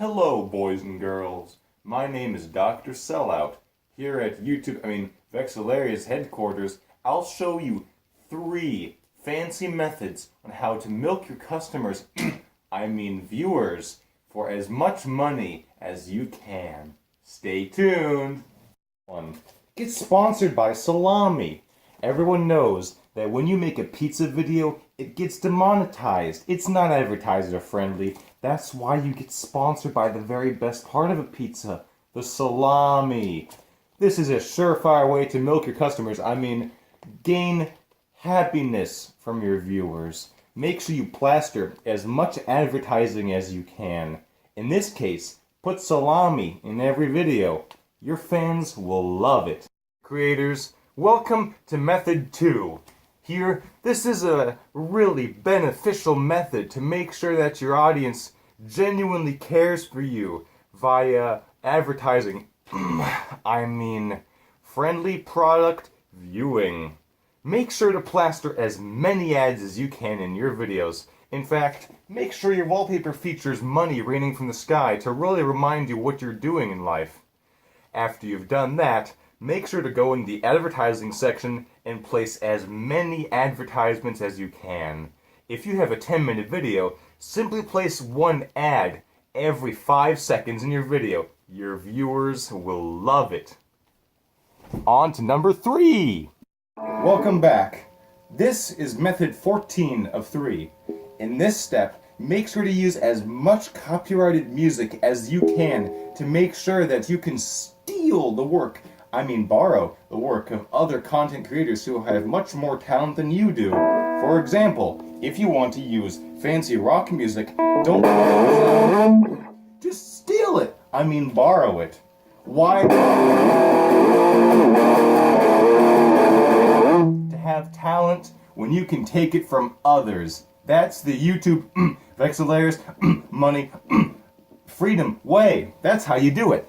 Hello, boys and girls. My name is Dr. Sellout. Here at Vexillarius headquarters, I'll show you 3 fancy methods on how to milk your customers, viewers, for as much money as you can. Stay tuned. 1. Get sponsored by salami. Everyone knows that when you make a pizza video, it gets demonetized. It's not advertiser friendly. That's why you get sponsored by the very best part of a pizza, the salami. This is a surefire way to milk your customers. Gain happiness from your viewers. Make sure you plaster as much advertising as you can. In this case, put salami in every video. Your fans will love it. Creators, welcome to method 2. Here, this is a really beneficial method to make sure that your audience genuinely cares for you via advertising. Friendly product viewing. Make sure to plaster as many ads as you can in your videos. In fact, make sure your wallpaper features money raining from the sky to really remind you what you're doing in life. After you've done that, make sure to go in the advertising section and place as many advertisements as you can. If you have a 10-minute video, simply place 1 ad every 5 seconds in your video. Your viewers will love it. On to number 3. Welcome back. This is method 14 of 3. In this step, make sure to use as much copyrighted music as you can to make sure that you can steal the work, borrow the work of other content creators who have much more talent than you do. For example, if you want to use fancy rock music, don't just steal it. Borrow it. Why? To have talent when you can take it from others. That's the YouTube Vexillarius money freedom way. That's how you do it.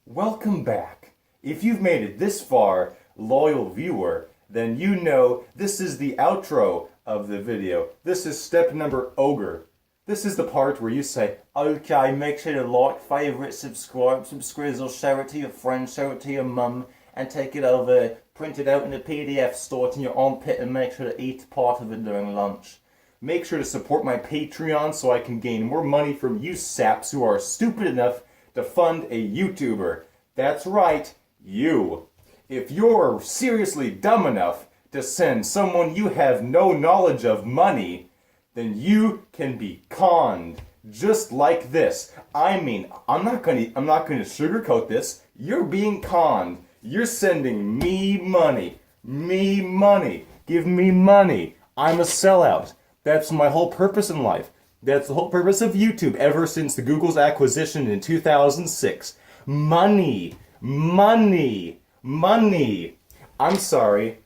Welcome back. If you've made it this far, loyal viewer, then you know this is the outro of the video. This is step number ogre. This is the part where you say, okay, make sure to like, favourite, subscribe, or share it to your friends, share it to your mum, and take it over, print it out in a PDF, store it in your armpit, and make sure to eat part of it during lunch. Make sure to support my Patreon so I can gain more money from you saps who are stupid enough to fund a YouTuber. That's right, you. If you're seriously dumb enough to send someone you have no knowledge of money, then you can be conned just like this. I'm not gonna sugarcoat this. You're being conned. You're sending me money. Me money. Give me money. I'm a sellout. That's my whole purpose in life. That's the whole purpose of YouTube ever since the Google's acquisition in 2006. Money. Money. Money. I'm sorry.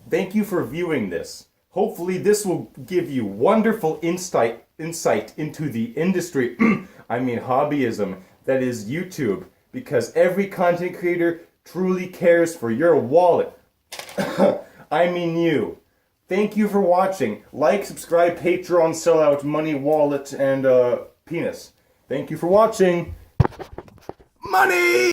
Thank you for viewing this. Hopefully this will give you wonderful insight into the industry, hobbyism, that is YouTube, because every content creator truly cares for your wallet. You. Thank you for watching. Like, subscribe, Patreon, Sellout, money, wallet, and penis. Thank you for watching. Money!